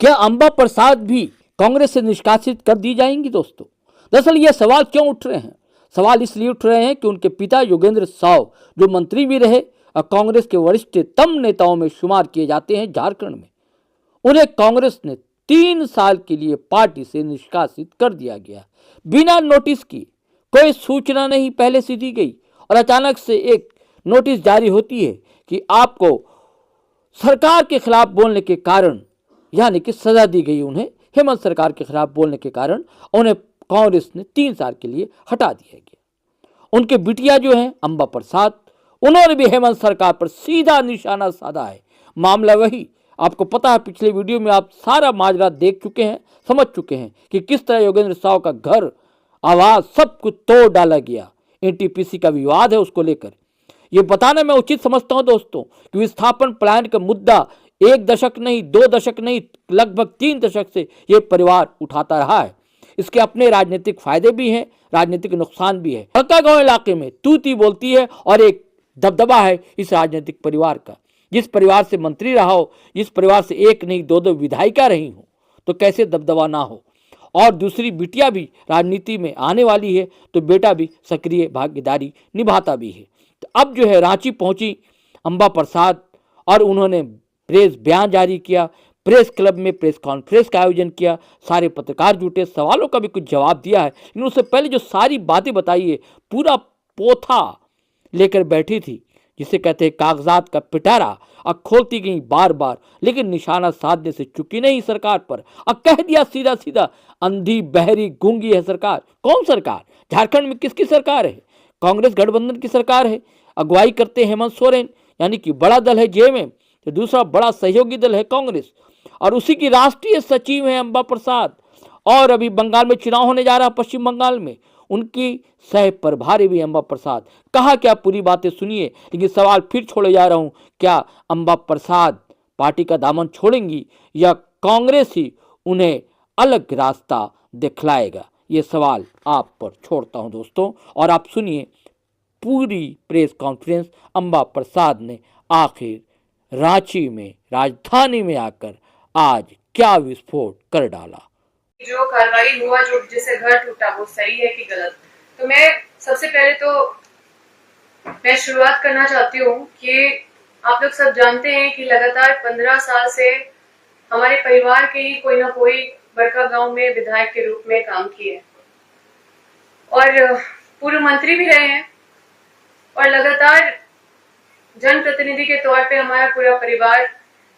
क्या अंबा प्रसाद भी कांग्रेस से निष्कासित कर दी जाएंगी दोस्तों? दरअसल ये सवाल क्यों उठ रहे हैं? सवाल इसलिए उठ रहे हैं कि उनके पिता योगेंद्र साव जो मंत्री भी रहे और कांग्रेस के वरिष्ठतम नेताओं में शुमार किए जाते हैं झारखंड में, उन्हें कांग्रेस ने 3 साल के लिए पार्टी से निष्कासित कर दिया गया बिना नोटिस की। कोई सूचना नहीं पहले से दी गई और अचानक से एक नोटिस जारी होती है कि आपको सरकार के खिलाफ बोलने के कारण, यानी कि सजा दी गई उन्हें हेमंत सरकार के खिलाफ बोलने के कारण, उन्हें कांग्रेस ने 3 साल के लिए हटा दिया गया। उनके बिटिया जो हैं अंबा प्रसाद, उन्होंने भी हेमंत सरकार पर सीधा निशाना साधा है। मामला वही, आपको पता है, पिछले वीडियो में आप सारा माजरा देख चुके हैं, समझ चुके हैं कि किस तरह योगेंद्र साव का घर, आवाज, सब कुछ तोड़ डाला गया। एनटीपीसी का विवाद है, उसको लेकर ये बताना मैं उचित समझता हूं दोस्तों कि विस्थापन प्लान का मुद्दा 1 दशक नहीं, 2 दशक नहीं, लगभग 3 दशक से ये परिवार उठाता रहा है। इसके अपने राजनीतिक फायदे भी हैं, राजनीतिक नुकसान भी है। गांव इलाके में तूती बोलती है और एक दबदबा है इस राजनीतिक परिवार का। जिस परिवार से मंत्री रहा हो, जिस परिवार से 1 नहीं 2 विधायिका रही हो, तो कैसे दबदबा ना हो। और दूसरी बिटिया भी राजनीति में आने वाली है, तो बेटा भी सक्रिय भागीदारी निभाता भी है। तो अब जो है रांची पहुंची अंबा प्रसाद और उन्होंने प्रेस बयान जारी किया, प्रेस क्लब में प्रेस कॉन्फ्रेंस का आयोजन किया, सारे पत्रकार जुटे, सवालों का भी कुछ जवाब दिया है। लेकिन उससे पहले जो सारी बातें बताई है, पूरा पोथा लेकर बैठी थी, जिसे कहते हैं कागजात का पिटारा, और खोलती गई बार बार, लेकिन निशाना साधने से चुकी नहीं सरकार पर। और कह दिया सीधा सीधा, अंधी बहरी गूंगी है सरकार। कौन सरकार? झारखंड में किसकी सरकार है? कांग्रेस गठबंधन की सरकार है। अगुवाई करते हेमंत सोरेन, यानी कि बड़ा दल है जेएमएम, तो दूसरा बड़ा सहयोगी दल है कांग्रेस, और उसी की राष्ट्रीय सचिव है अंबा प्रसाद। और अभी बंगाल में चुनाव होने जा रहा है, पश्चिम बंगाल में, उनकी सह प्रभारी भी अंबा प्रसाद। कहा क्या, पूरी बातें सुनिए। लेकिन सवाल फिर छोड़े जा रहा हूं, क्या अंबा प्रसाद पार्टी का दामन छोड़ेंगी या कांग्रेस ही उन्हें अलग रास्ता दिखलाएगा? ये सवाल आप पर छोड़ता हूं दोस्तों, और आप सुनिए पूरी प्रेस कॉन्फ्रेंस अंबा प्रसाद ने आखिर रांची में, राजधानी में आकर आज क्या विस्फोट कर डाला। जो कार्रवाई हुआ, जो जिससे घर टूटा, वो सही है कि गलत? तो मैं सबसे पहले तो मैं शुरुआत करना चाहती हूँ कि आप लोग सब जानते हैं कि लगातार 15 साल से हमारे परिवार के ही कोई ना कोई बड़कागांव में विधायक के रूप में काम किए और पूर्व मंत्री भी रहे हैं, और लगातार जनप्रतिनिधि के तौर पे हमारा पूरा परिवार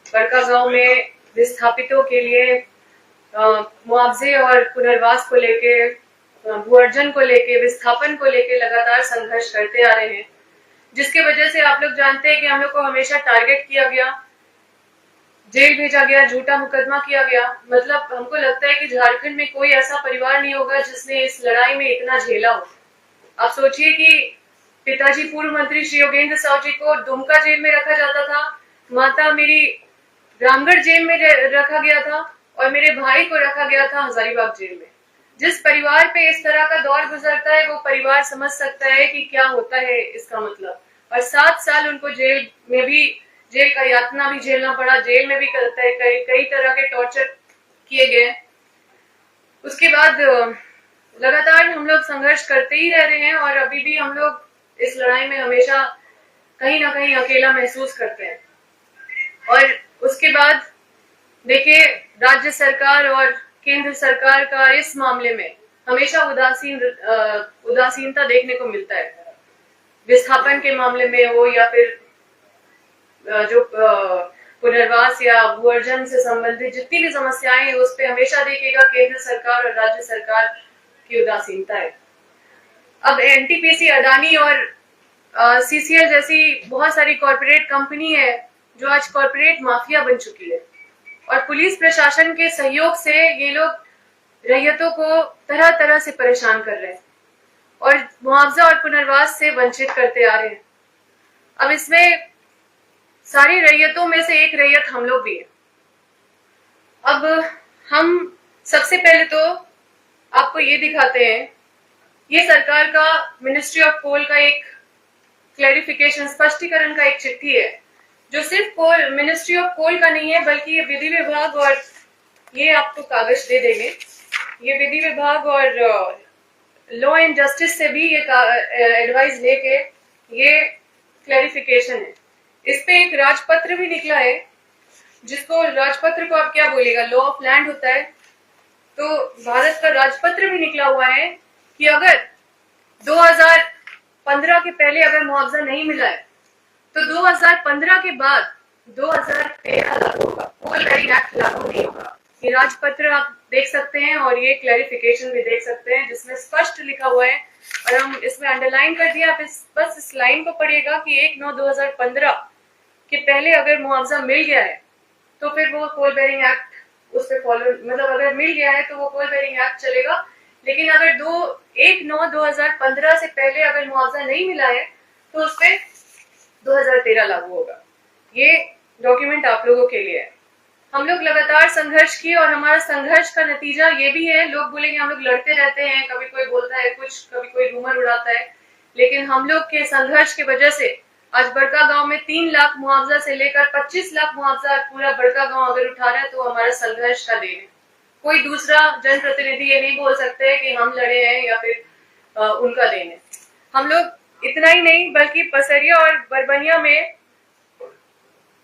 बड़कागांव में विस्थापितों के लिए मुआवजे और पुनर्वास को लेके, भू अर्जन को लेके, विस्थापन को लेके लगातार संघर्ष करते आ रहे हैं, जिसके वजह से आप लोग जानते हैं कि हम लोग को हमेशा टारगेट किया गया, जेल भेजा गया, झूठा मुकदमा किया गया। मतलब हमको लगता है कि झारखंड में कोई ऐसा परिवार नहीं होगा जिसने इस लड़ाई में इतना झेला हो। आप सोचिए कि पिताजी पूर्व मंत्री श्री योगेंद्र साव जी को दुमका जेल में रखा जाता था, माता मेरी रामगढ़ जेल में रखा गया था, और मेरे भाई को रखा गया था हजारीबाग जेल में। जिस परिवार पे इस तरह का दौर गुजरता है, वो परिवार समझ सकता है कि क्या होता है इसका मतलब। और 7 साल उनको जेल में भी, जेल का यातना भी झेलना पड़ा, जेल में भी कई तरह के टॉर्चर किए गए। उसके बाद लगातार हम लोग संघर्ष करते ही रह रहे हैं, और अभी भी हम लोग इस लड़ाई में हमेशा कहीं ना कहीं अकेला महसूस करते हैं। और उसके बाद देखिए, राज्य सरकार और केंद्र सरकार का इस मामले में हमेशा उदासीनता देखने को मिलता है। विस्थापन के मामले में हो या फिर जो पुनर्वास या भू अर्जन से संबंधित जितनी भी समस्याएं हैं, उस पर हमेशा देखेगा केंद्र सरकार और राज्य सरकार की उदासीनता है। अब एनटीपीसी, अडानी और सीसीएल जैसी बहुत सारी कॉर्पोरेट कंपनी है जो आज कॉर्पोरेट माफिया बन चुकी है, और पुलिस प्रशासन के सहयोग से ये लोग रैयतों को तरह तरह से परेशान कर रहे हैं और मुआवजा और पुनर्वास से वंचित करते आ रहे हैं। अब इसमें सारी रैयतों में से एक रैयत हम लोग भी है। अब हम सबसे पहले तो आपको ये दिखाते हैं, ये सरकार का मिनिस्ट्री ऑफ कोल का एक क्लैरिफिकेशन, स्पष्टीकरण का एक चिट्ठी है, जो सिर्फ मिनिस्ट्री ऑफ कोल का नहीं है, बल्कि ये विधि विभाग और ये आपको कागज दे देंगे। ये विधि विभाग और लॉ एंड जस्टिस से भी ये एडवाइस लेके ये क्लैरिफिकेशन है। इस पे एक राजपत्र भी निकला है, जिसको राजपत्र को आप क्या बोलेगा, लॉ ऑफ लैंड होता है। तो भारत का राजपत्र भी निकला हुआ है कि अगर 2015 के पहले अगर मुआवजा नहीं मिला है तो 2015 के बाद 2013 लागू होगा, कोल बेरिंग एक्ट लागू नहीं होगा। ये राजपत्र आप देख सकते हैं और ये क्लैरिफिकेशन भी देख सकते हैं, जिसमें स्पष्ट लिखा हुआ है और हम इसमें अंडरलाइन कर दिया। आप बस इस लाइन को पढ़िएगा कि 1/9/2015 के पहले अगर मुआवजा मिल गया है तो फिर वो कोल बेरिंग एक्ट उस पर फॉलो, मतलब अगर मिल गया है तो वो कोल बेरिंग एक्ट चलेगा। लेकिन अगर 1/9/2015 से पहले अगर मुआवजा नहीं मिला है तो उस पर 2013 लागू होगा। ये डॉक्यूमेंट आप लोगों के लिए है। हम लोग लगातार संघर्ष किए और हमारा संघर्ष का नतीजा ये भी है। लोग बोलेंगे हम लोग लड़ते रहते हैं, कभी कोई बोलता है कुछ, कभी कोई रूमर उड़ाता है, लेकिन हम लोग के संघर्ष की वजह से आज बड़का गांव में 3 लाख मुआवजा से लेकर 25 लाख मुआवजा पूरा बड़का गांव अगर उठा रहा है तो हमारा संघर्ष का देन है। कोई दूसरा जनप्रतिनिधि ये नहीं बोल सकते कि हम लड़े हैं या फिर उनका देन है। हम लोग इतना ही नहीं बल्कि पसरिया और बरबनिया में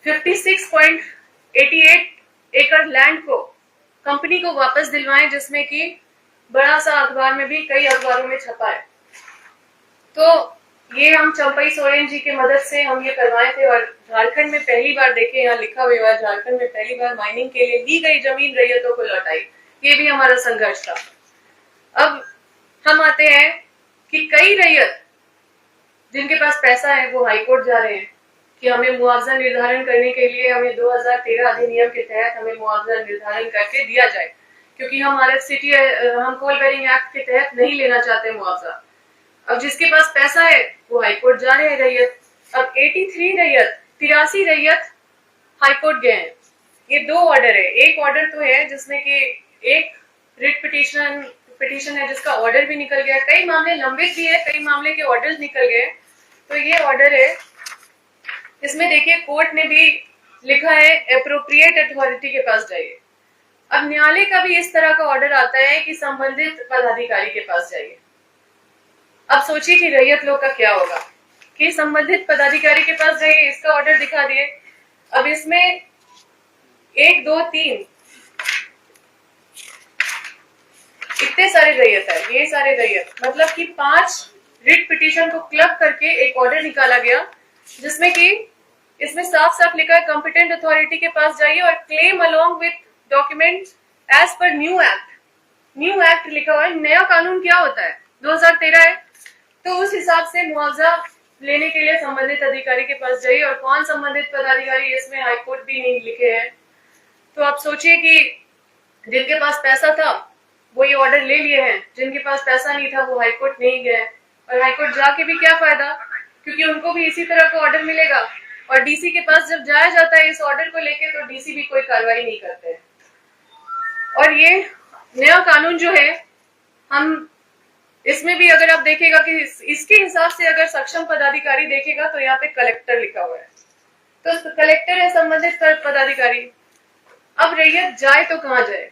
56.88 एकड़ लैंड को कंपनी को वापस दिलवाएं, जिसमें कि बड़ा सा अखबार में भी कई अखबारों में छपा है। तो ये हम चंपई सोरेन जी के मदद से हम ये करवाए थे और झारखंड में पहली बार, देखे यहाँ लिखा हुआ है, झारखंड में पहली बार माइनिंग के लिए दी गई जमीन रैयतों को लौटाई। ये भी हमारा संघर्ष था। अब हम आते हैं कि कई रैयत जिनके पास पैसा है वो हाईकोर्ट जा रहे हैं कि हमें मुआवजा निर्धारण करने के लिए हमें 2013 अधिनियम के तहत हमें मुआवजा निर्धारण करके दिया जाए, क्योंकि हम हम कोल बेरिंग एक्ट के तहत नहीं लेना चाहते मुआवजा। अब जिसके पास पैसा है वो हाईकोर्ट जा रहे हैं रैयत। अब 83 रैयत हाईकोर्ट गए हैं। ये 2 ऑर्डर है। एक ऑर्डर तो है जिसमें कि एक रिट पिटीशन है जिसका ऑर्डर भी निकल गया। कई मामले लंबित भी है, कई मामले के ऑर्डर निकल गए। तो ये ऑर्डर है, इसमें देखिए कोर्ट ने भी लिखा है एप्रोप्रिएट अथॉरिटी के पास जाइए। अब न्यायालय का भी इस तरह का ऑर्डर आता है कि संबंधित पदाधिकारी के पास जाइए। अब सोचिए कि रैयत लोग का क्या होगा कि संबंधित पदाधिकारी के पास जाइए, इसका ऑर्डर दिखा दिए। अब इसमें 1 2 3 इतने सारे रैयत है, ये सारे रैयत, मतलब कि 5 रिट पिटीशन को क्लब करके एक ऑर्डर निकाला गया, जिसमें कि इसमें साफ साफ लिखा है कॉम्पिटेंट अथॉरिटी के पास जाइए और claim along with document as per new act. New act लिखा हुआ है, नया कानून क्या होता है, 2013 है, तो उस हिसाब से मुआवजा लेने के लिए संबंधित अधिकारी के पास जाइए। और कौन संबंधित पदाधिकारी, इसमें हाईकोर्ट भी नहीं लिखे हैं। तो आप सोचिए कि जिनके पास पैसा था वो ये ऑर्डर ले लिए हैं, जिनके पास पैसा नहीं था वो हाईकोर्ट नहीं गए, और हाईकोर्ट जाके भी क्या फायदा, क्योंकि उनको भी इसी तरह का ऑर्डर मिलेगा। और डीसी के पास जब जाया जाता है इस ऑर्डर को लेके तो डीसी भी कोई कार्रवाई नहीं करते हैं। और ये नया कानून जो है, हम इसमें भी अगर आप देखेगा कि इसके हिसाब से अगर सक्षम पदाधिकारी देखेगा तो यहाँ पे कलेक्टर लिखा हुआ है, तो कलेक्टर है संबंधित पदाधिकारी। अब रैयत जाए तो कहाँ जाए,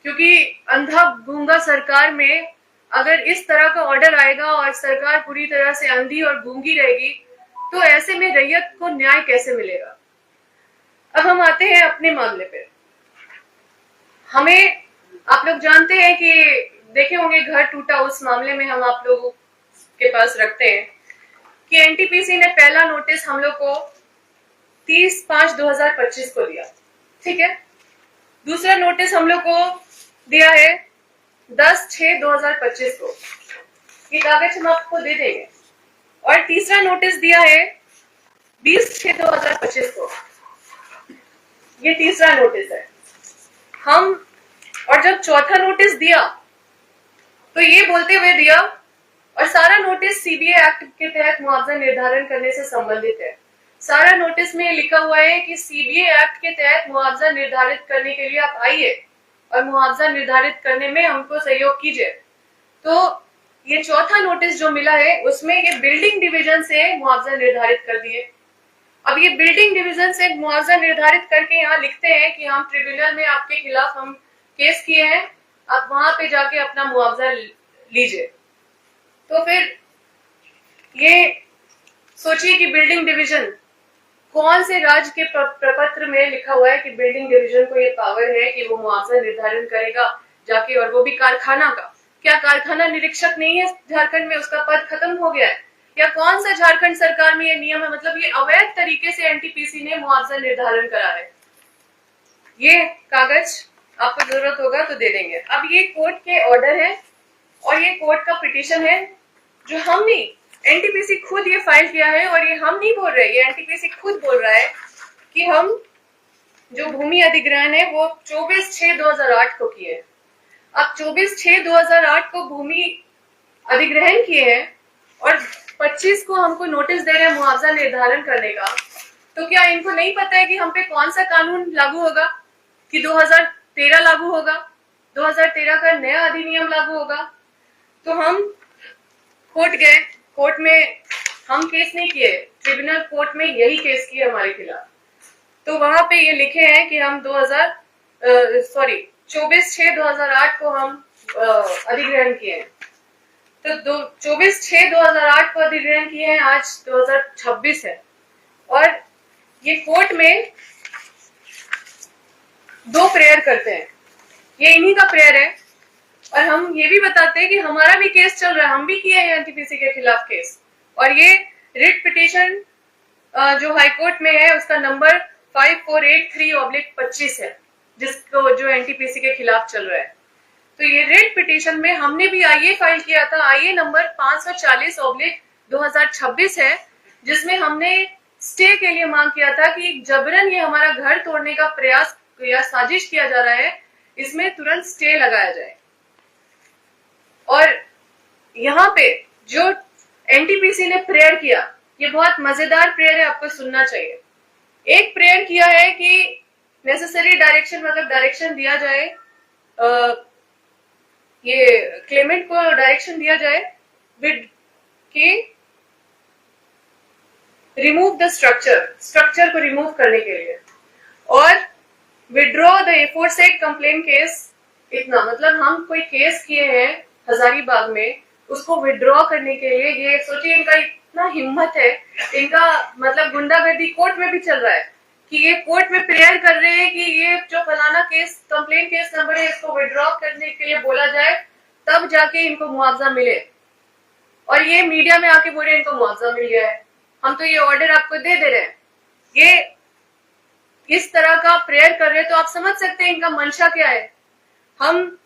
क्योंकि अंधा गूंगा सरकार में अगर इस तरह का ऑर्डर आएगा और सरकार पूरी तरह से अंधी और गूंगी रहेगी तो ऐसे में रैयत को न्याय कैसे मिलेगा। अब हम आते हैं अपने मामले पे। हमें, आप लोग जानते हैं कि देखे होंगे घर टूटा, उस मामले में हम आप लोगों के पास रखते हैं कि एनटीपीसी ने पहला नोटिस हम लोग को 30/5/2025 को दिया, ठीक है। दूसरा नोटिस हम लोग को दिया है 10/6/2025 को, ये कागज हम आपको दे देंगे। और तीसरा नोटिस दिया है 20/6/2025 को, ये तीसरा नोटिस है हम। और जब चौथा नोटिस दिया तो ये बोलते हुए दिया, और सारा नोटिस सीबीए एक्ट के तहत मुआवजा निर्धारण करने से संबंधित है। सारा नोटिस में लिखा हुआ है कि सीबीए एक्ट के तहत मुआवजा निर्धारित करने के लिए आप आइए और मुआवजा निर्धारित करने में हमको सहयोग कीजिए। तो ये चौथा नोटिस जो मिला है उसमें ये बिल्डिंग डिवीजन से मुआवजा निर्धारित कर दिए। अब ये बिल्डिंग डिवीजन से मुआवजा निर्धारित करके यहाँ लिखते हैं कि हम ट्रिब्यूनल में आपके खिलाफ हम केस किए हैं, आप वहां पे जाके अपना मुआवजा लीजिए। तो फिर ये सोचिए कि बिल्डिंग डिवीजन कौन से राज्य के प्रपत्र में लिखा हुआ है कि बिल्डिंग डिवीजन को ये पावर है कि वो मुआवजा निर्धारण करेगा जाके, और वो भी कारखाना का। क्या कारखाना निरीक्षक नहीं है झारखंड में, उसका पद खत्म हो गया है? या कौन सा झारखंड सरकार में ये नियम है? मतलब ये अवैध तरीके से एनटीपीसी ने मुआवजा निर्धारण करा है। ये कागज आपको जरूरत होगा तो दे देंगे। अब ये कोर्ट के ऑर्डर है और ये कोर्ट का पिटीशन है जो हम नहीं, एनटीपीसी खुद ये फाइल किया है, और ये हम नहीं बोल रहे, ये एनटीपीसी खुद बोल रहा है कि हम जो भूमि अधिग्रहण है वो 24/6/2008 को किए। अब 24/6/2008 को भूमि अधिग्रहण किए हैं और 25 को हमको नोटिस दे रहे हैं मुआवजा निर्धारण करने का। तो क्या इनको नहीं पता है कि हम पे कौन सा कानून लागू होगा, कि 2013 लागू होगा, 2013 का नया अधिनियम लागू होगा? तो हम कोर्ट गए, कोर्ट में हम केस नहीं किए, ट्रिब्यूनल कोर्ट में यही केस किए हमारे खिलाफ। तो वहां पे ये लिखे हैं कि हम 24/6/2008 को हम अधिग्रहण किए हैं। तो 24/6/2008 को अधिग्रहण किए हैं, आज 2026 है और ये कोर्ट में 2 प्रेयर करते हैं, ये इन्हीं का प्रेयर है। और हम ये भी बताते हैं कि हमारा भी केस चल रहा है, हम भी किए हैं एनटीपीसी के खिलाफ केस, और ये रिट पिटीशन जो हाईकोर्ट में है उसका नंबर 5483/25 है, जिसको जो एनटीपीसी के खिलाफ चल रहा है। तो ये रिट पिटीशन में हमने भी आईए फाइल किया था, आईए नंबर 540/2026 है, जिसमें हमने स्टे के लिए मांग किया था कि जबरन ये हमारा घर तोड़ने का प्रयास या साजिश किया जा रहा है, इसमें तुरंत स्टे लगाया जाए। और यहाँ पे जो एनटीपीसी ने प्रेयर किया, ये बहुत मजेदार प्रेयर है, आपको सुनना चाहिए। एक प्रेयर किया है कि नेसेसरी डायरेक्शन, मतलब डायरेक्शन दिया जाए, ये क्लेमेंट को डायरेक्शन दिया जाए विद कि रिमूव द स्ट्रक्चर को रिमूव करने के लिए, और विड्रॉ द एफोरसेड कंप्लेंट केस। इतना मतलब हम कोई केस किए हैं हजारीबाग में, उसको विड्रॉ करने के लिए, ये सोचिए इनका इतना हिम्मत है, इनका मतलब गुंडागर्दी कोर्ट में भी चल रहा है कि ये कोर्ट में प्रेयर कर रहे हैं कि ये जो फलाना केस कंप्लेंट केस नंबर है इसको विड्रॉ करने के लिए बोला जाए, तब जाके इनको मुआवजा मिले। और ये मीडिया में आके बोल रहे हैं इनको मुआवजा मिल गया है, हम तो ये ऑर्डर आपको दे रहे हैं। ये इस तरह का प्रेयर कर रहे हैं, तो आप समझ सकते हैं इनका मंशा क्या है। हम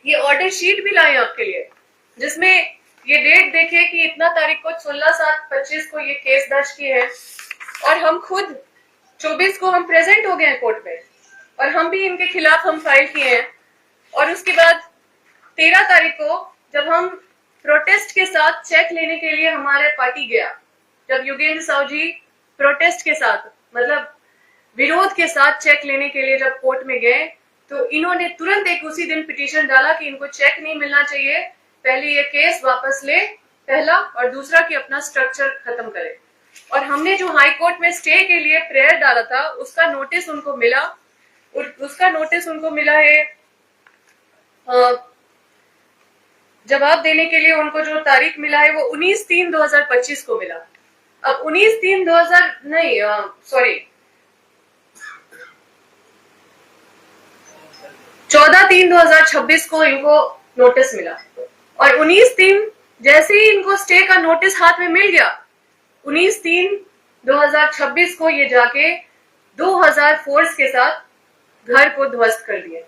ये ऑर्डर शीट भी लाए आपके लिए, जिसमें ये डेट देखिए कि इतना तारीख को 16/7/25 को ये केस दर्ज किए हैं, और हम खुद 24 को हम प्रेजेंट हो गए हैं कोर्ट में, और हम भी इनके खिलाफ हम फाइल किए हैं। और उसके बाद 13 तारीख को जब हम प्रोटेस्ट के साथ चेक लेने के लिए हमारे पार्टी गया, जब योगेंद्र साहु जी प्रोटेस्ट के साथ, मतलब विरोध के साथ चेक लेने के लिए जब कोर्ट में गए, तो इन्होंने तुरंत एक उसी दिन पिटीशन डाला कि इनको चेक नहीं मिलना चाहिए, पहले ये केस वापस ले, पहला, और दूसरा कि अपना स्ट्रक्चर खत्म करे। और हमने जो हाई कोर्ट में स्टे के लिए प्रेयर डाला था उसका नोटिस उनको मिला, और उसका नोटिस उनको मिला है, जवाब देने के लिए उनको जो तारीख मिला है वो 19/3/2025 को मिला। अब 19/3/2000 नहीं, सॉरी 14/3/2026 को इनको नोटिस मिला, और 19/3 जैसे ही इनको स्टे का नोटिस हाथ में मिल गया, 19/3/2026 को ये जाके 2000 फोर्स के साथ घर को ध्वस्त कर दिए।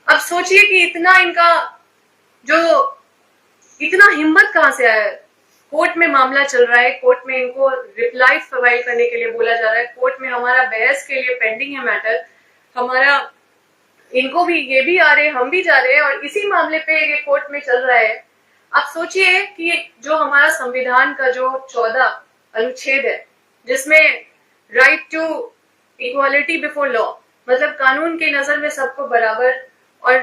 अब सोचिए कि इतना इनका जो इतना हिम्मत कहां से आया है। कोर्ट में मामला चल रहा है, कोर्ट में इनको रिप्लाई फाइल करने के लिए बोला जा रहा है, कोर्ट में हमारा बहस के लिए पेंडिंग है मैटर, हमारा इनको भी ये भी आ रहे हैं, हम भी जा रहे हैं, और इसी मामले पे ये कोर्ट में चल रहा है। आप सोचिए कि जो हमारा संविधान का जो 14 अनुच्छेद है, जिसमें right to equality before law, मतलब कानून की नजर में सबको बराबर, और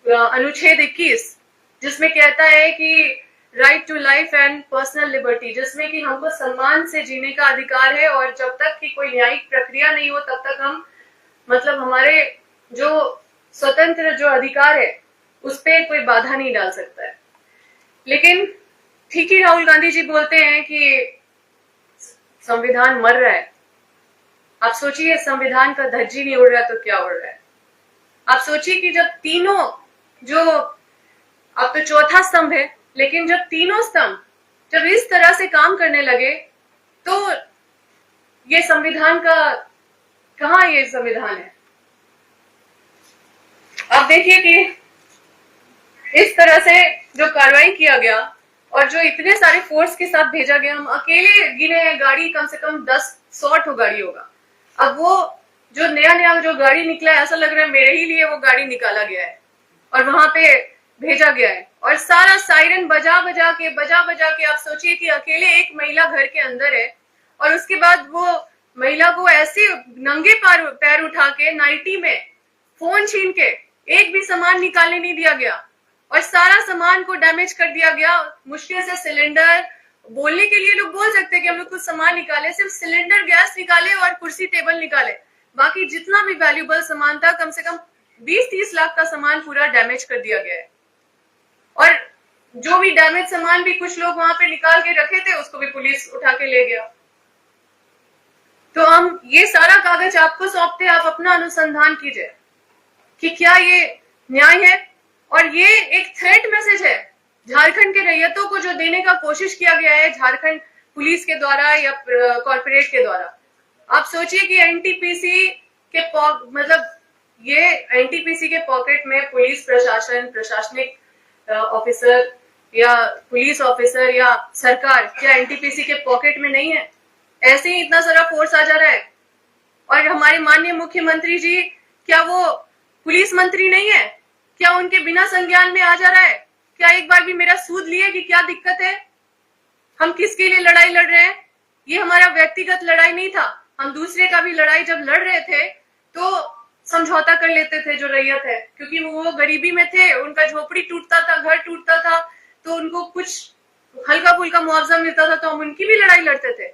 अनुच्छेद 21 जिसमें कहता है कि right to life and personal liberty, जिसमें कि हमको सम्मान से जीने का अधिकार है, और जब तक कि कोई न्यायिक प्रक्रिया नहीं हो तब तक हम मतलब हमारे जो स्वतंत्र जो अधिकार है उस पर कोई बाधा नहीं डाल सकता है। लेकिन ठीक ही राहुल गांधी जी बोलते हैं कि संविधान मर रहा है। आप सोचिए, संविधान का धज्जी नहीं उड़ रहा तो क्या उड़ रहा है? आप सोचिए कि जब तीनों जो आप तो चौथा स्तंभ है, लेकिन जब तीनों स्तंभ जब इस तरह से काम करने लगे तो ये संविधान का कहां ये संविधान है? आप देखिए कि इस तरह से जो कार्रवाई किया गया और जो इतने सारे फोर्स के साथ भेजा गया, हम अकेले गिने हैं गाड़ी कम से कम 10-100 गाड़ी होगा। अब वो जो नया जो गाड़ी निकला है, ऐसा लग रहा है मेरे ही लिए वो गाड़ी निकाला गया है और वहां पे भेजा गया है, और सारा सायरन बजा बजा के आप सोचिए कि अकेले एक महिला घर के अंदर है और उसके बाद वो महिला को ऐसे नंगे पैर उठा के नाइटी में फोन छीन के एक भी सामान निकालने नहीं दिया गया और सारा सामान को डैमेज कर दिया गया। मुश्किल से सिलेंडर, बोलने के लिए लोग बोल सकते हैं कि हम लोग कुछ सामान निकाले, सिर्फ सिलेंडर गैस निकाले और कुर्सी टेबल निकाले, बाकी जितना भी वैल्यूबल सामान था कम से कम 20-30 लाख का सामान पूरा डैमेज कर दिया गया है। और जो भी डैमेज सामान भी कुछ लोग वहां पे निकाल के रखे थे उसको भी पुलिस उठा के ले गया। तो हम ये सारा कागज आपको सौंपते हैं, आप अपना अनुसंधान कीजिए कि क्या ये न्याय है। और ये एक थ्रेट मैसेज है झारखंड के रैयतों को जो देने का कोशिश किया गया है झारखंड पुलिस के द्वारा या कॉर्पोरेट के द्वारा। आप सोचिए कि एनटीपीसी के मतलब ये एनटीपीसी के पॉकेट में पुलिस प्रशासन, प्रशासनिक ऑफिसर या पुलिस ऑफिसर या सरकार क्या एनटीपीसी के पॉकेट में नहीं है? ऐसे ही इतना सारा फोर्स आ जा रहा है। और हमारे माननीय मुख्यमंत्री जी क्या वो पुलिस मंत्री नहीं है? क्या उनके बिना संज्ञान में आ जा रहा है? क्या एक बार भी मेरा सूद लिए कि क्या दिक्कत है? हम किसके लिए लड़ाई लड़ रहे हैं? ये हमारा व्यक्तिगत लड़ाई नहीं था। हम दूसरे का भी लड़ाई जब लड़ रहे थे तो समझौता कर लेते थे जो रैयत है, क्योंकि वो गरीबी में थे, उनका झोपड़ी टूटता था, घर टूटता था, तो उनको कुछ हल्का फुल्का मुआवजा मिलता था तो हम उनकी भी लड़ाई लड़ते थे।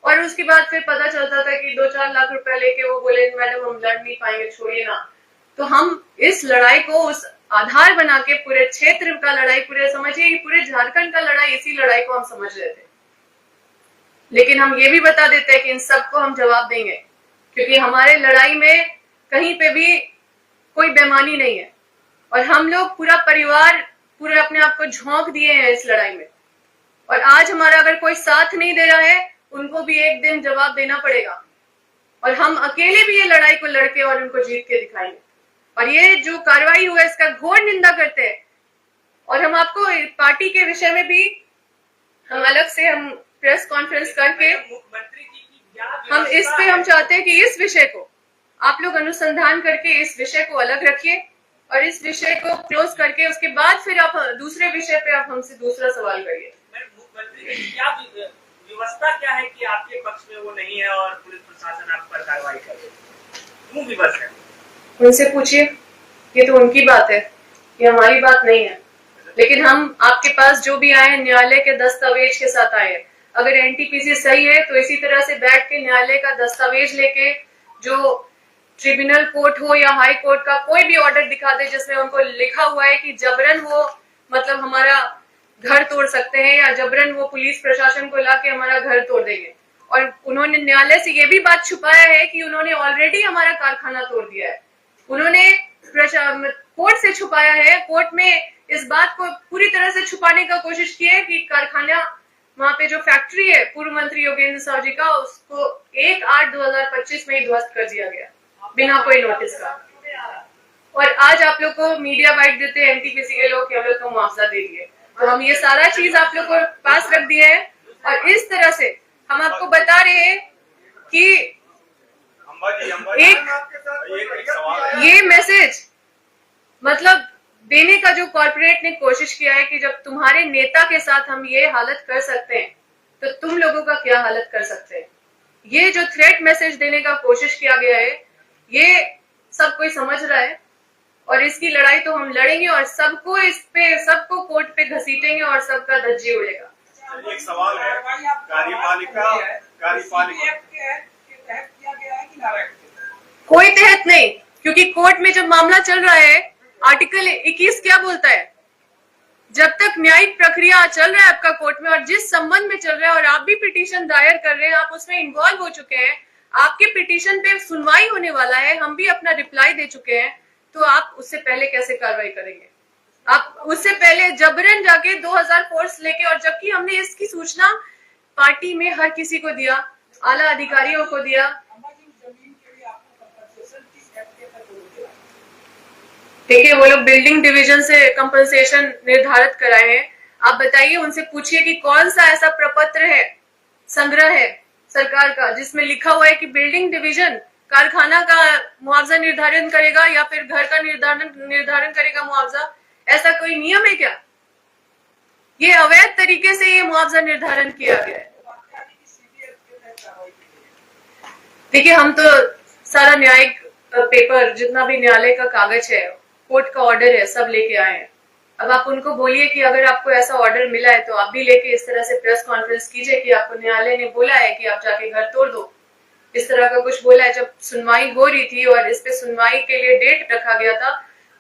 और उसके बाद फिर पता चलता था कि 2-4 लाख रुपए लेके वो बोले मैडम हम लड़ नहीं पाएंगे, छोड़िए ना। तो हम इस लड़ाई को उस आधार बना के पूरे क्षेत्र का लड़ाई, पूरे समझिए पूरे झारखंड का लड़ाई, इसी लड़ाई को हम समझ रहे थे। लेकिन हम ये भी बता देते हैं कि इन सबको हम जवाब देंगे, क्योंकि हमारे लड़ाई में कहीं पे भी कोई बेईमानी नहीं है और हम लोग पूरा परिवार पूरे अपने आप को झोंक दिए हैं इस लड़ाई में। और आज हमारा अगर कोई साथ नहीं दे रहा है उनको भी एक दिन जवाब देना पड़ेगा और हम अकेले भी ये लड़ाई को लड़के और उनको जीत के दिखाएंगे। और ये जो कार्रवाई हुआ है इसका घोर निंदा करते हैं। और हम आपको पार्टी के विषय में भी हम अलग से हम प्रेस कॉन्फ्रेंस करके हम इस पे हम चाहते हैं कि इस विषय को आप लोग अनुसंधान करके इस विषय को अलग रखिए और इस विषय को क्लोज करके उसके बाद फिर आप दूसरे विषय पे आप हमसे दूसरा सवाल करिए। व्यवस्था क्या है कि आपके पक्ष में वो नहीं है और पुलिस प्रशासन आप पर कार्रवाई कर रही है? क्यों विवश है? उनसे पूछिए, ये तो उनकी बात है, ये हमारी बात नहीं है। लेकिन हम आपके पास जो भी आए न्यायालय के दस्तावेज के साथ आए। अगर एनटीपीसी सही है तो इसी तरह से बैठ के न्यायालय का दस्तावेज लेके जो ट्रिब्यूनल कोर्ट हो या हाई कोर्ट का कोई भी ऑर्डर दिखा दे जिसमें उनको लिखा हुआ है कि जबरन वो मतलब हमारा घर तोड़ सकते हैं या जबरन वो पुलिस प्रशासन को लाके हमारा घर तोड़ देंगे। और उन्होंने न्यायालय से ये भी बात छुपाया है कि उन्होंने ऑलरेडी हमारा कारखाना तोड़ दिया है। उन्होंने कोर्ट से छुपाया है, कोर्ट में इस बात को पूरी तरह से छुपाने का कोशिश की है कि कारखाना वहां पे जो फैक्ट्री है पूर्व मंत्री योगेंद्र साहु जी का, उसको 1/8/2025 में ही ध्वस्त कर दिया गया बिना कोई नोटिस का। और आज आप लोग को मीडिया बाइट देते हैं एनटीपीसी के लोग कि हम लोग को मुआवजा दे दिए। तो हम ये सारा चीज आप लोग को पास रख दिया है और इस तरह से हम आपको बता रहे हैं कि ये मैसेज मतलब देने का जो कॉर्पोरेट ने कोशिश किया है कि जब तुम्हारे नेता के साथ हम ये हालत कर सकते हैं तो तुम लोगों का क्या हालत कर सकते हैं। ये जो थ्रेट मैसेज देने का कोशिश किया गया है ये सब कोई समझ रहा है और इसकी लड़ाई तो हम लड़ेंगे और सबको कोर्ट पे घसीटेंगे और सबका धज्जी उड़ेगा। एक सवाल है, कार्यपालिका कोई तहत नहीं, क्योंकि कोर्ट में जब मामला चल रहा है आर्टिकल 21 क्या बोलता है, जब तक न्यायिक प्रक्रिया चल रहा है आपका कोर्ट में और जिस संबंध में चल रहा है और आप भी पिटीशन दायर कर रहे हैं, आप उसमें इन्वॉल्व हो चुके हैं, आपके पिटीशन पे सुनवाई होने वाला है, हम भी अपना रिप्लाई दे चुके हैं, तो आप उससे पहले कैसे कार्रवाई करेंगे? आप उससे पहले जबरन जाके 2000 फोर्स लेके, और जबकि हमने इसकी सूचना पार्टी में हर किसी को दिया, आला अधिकारियों को दिया। देखिए वो लोग बिल्डिंग डिवीजन से कंपनसेशन निर्धारित कराए हैं, आप बताइए, उनसे पूछिए कि कौन सा ऐसा प्रपत्र है, संग्रह है सरकार का जिसमें लिखा हुआ है कि बिल्डिंग डिवीजन कारखाना का मुआवजा निर्धारण करेगा या फिर घर का निर्धारण करेगा मुआवजा। ऐसा कोई नियम है क्या? ये अवैध तरीके से ये मुआवजा निर्धारण किया गया है। देखिए हम तो सारा न्यायिक पेपर, जितना भी न्यायालय का कागज है, कोर्ट का ऑर्डर है, सब लेके आए हैं। अब आप उनको बोलिए कि अगर आपको ऐसा ऑर्डर मिला है तो आप भी लेके इस तरह से प्रेस कॉन्फ्रेंस कीजिए कि आपको न्यायालय ने बोला है कि आप जाके घर तोड़ दो, इस तरह का कुछ बोला है। जब सुनवाई हो रही थी और इस पे सुनवाई के लिए डेट रखा गया था,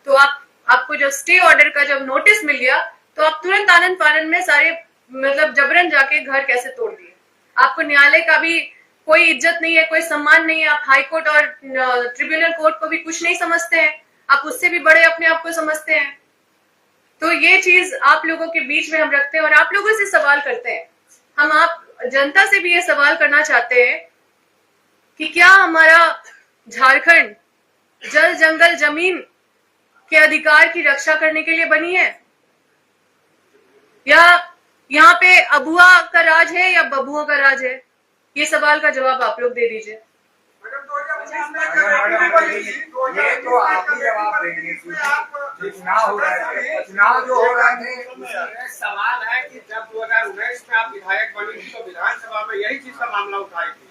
तो आपको जब स्टे ऑर्डर का जब नोटिस मिल गया तो आप तुरंत आनंद फानन में सारे मतलब जबरन जाके घर कैसे तोड़ दिए? आपको न्यायालय का भी कोई इज्जत नहीं है, कोई सम्मान नहीं है, आप हाई कोर्ट और ट्रिब्यूनल कोर्ट को भी कुछ नहीं समझते हैं, आप उससे भी बड़े अपने आप को समझते हैं। तो ये चीज आप लोगों के बीच में हम रखते हैं और आप लोगों से सवाल करते हैं। हम आप जनता से भी ये सवाल करना चाहते हैं कि क्या हमारा झारखंड जल जंगल जमीन के अधिकार की रक्षा करने के लिए बनी है, या यहाँ पे अबुआ का राज है या बबुओं का राज है? ये सवाल का जवाब आप लोग दे दीजिए। ये तो आप ही जवाब देंगे। चुनाव हो रहा है, चुनाव जो हो रहा है, सवाल है कि जब 2019 में आप विधायक बनी थी तो विधानसभा में यही चीज का मामला उठाई थी,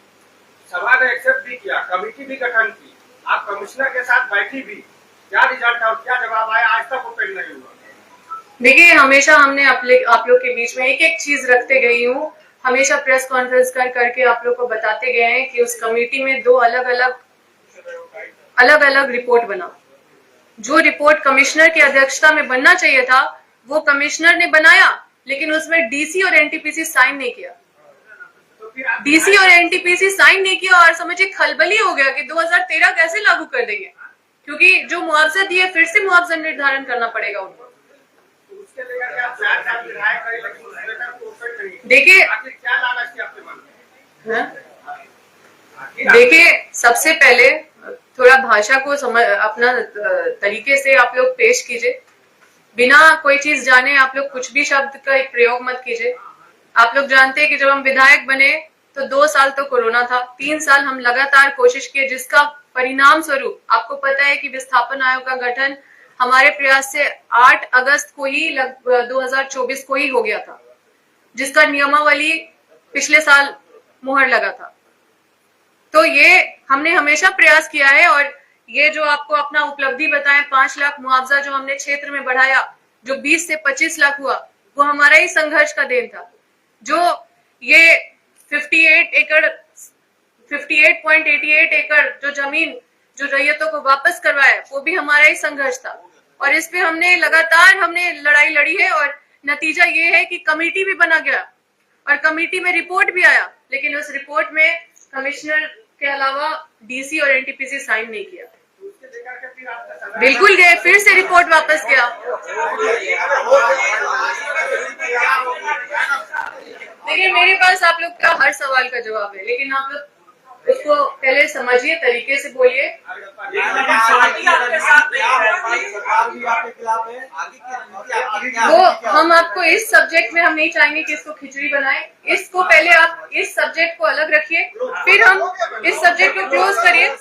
सभा ने एक्सेप्ट भी किया, कमेटी भी गठन की, आप कमिश्नर के साथ बैठी भी, क्या रिजल्ट और क्या जवाब आया आज तक ओपन नहीं हुआ? देखिए हमेशा हमने आप लोग के बीच में एक एक चीज रखते गई हूँ, हमेशा प्रेस कॉन्फ्रेंस करके आप लोग को बताते गए हैं कि उस कमेटी में दो अलग अलग रिपोर्ट बना। जो रिपोर्ट कमिश्नर की अध्यक्षता में बनना चाहिए था वो कमिश्नर ने बनाया, लेकिन उसमें डीसी और एनटीपीसी साइन नहीं किया। डीसी और एनटीपीसी साइन नहीं किया और समझिए खलबली हो गया कि 2013 कैसे लागू कर देंगे, क्योंकि जो मुआवजा दिए फिर से मुआवजा निर्धारण करना पड़ेगा उनको। देखिए सबसे पहले थोड़ा भाषा को अपना तरीके से आप लोग पेश कीजिए, बिना कोई चीज जाने आप लोग कुछ भी शब्द का एक प्रयोग मत कीजिए। आप लोग जानते हैं कि जब हम विधायक बने तो 2 साल तो कोरोना था, 3 साल हम लगातार कोशिश किए, जिसका परिणाम स्वरूप आपको पता है कि विस्थापन आयोग का गठन हमारे प्रयास से 8 अगस्त को ही 2024 को ही हो गया था, जिसका नियमावली पिछले साल मुहर लगा था। तो ये हमने हमेशा प्रयास किया है और ये जो आपको अपना उपलब्धि बताएं, 5 लाख मुआवजा जो हमने क्षेत्र में बढ़ाया, जो 20 से 25 लाख हुआ, वो हमारा ही संघर्ष का देन था। जो ये 58.88 एकड़ जो जमीन जो रैयतों को वापस करवाया, वो भी हमारा ही संघर्ष था और इस पे हमने लगातार लड़ाई लड़ी है और नतीजा ये है कि कमेटी भी बना गया और कमेटी में रिपोर्ट भी आया, लेकिन उस रिपोर्ट में कमिश्नर के अलावा डीसी और एनटीपीसी साइन नहीं किया। बिल्कुल गए, फिर से रिपोर्ट वापस गया। देखिए मेरे पास आप लोग का हर सवाल का जवाब है, लेकिन आप लोग उसको पहले समझिए, तरीके से बोलिए। वो हम आपको इस सब्जेक्ट में हम नहीं चाहेंगे कि इसको खिचड़ी बनाए, इसको पहले आप इस सब्जेक्ट को अलग रखिए, फिर हम इस सब्जेक्ट को क्लोज करिए।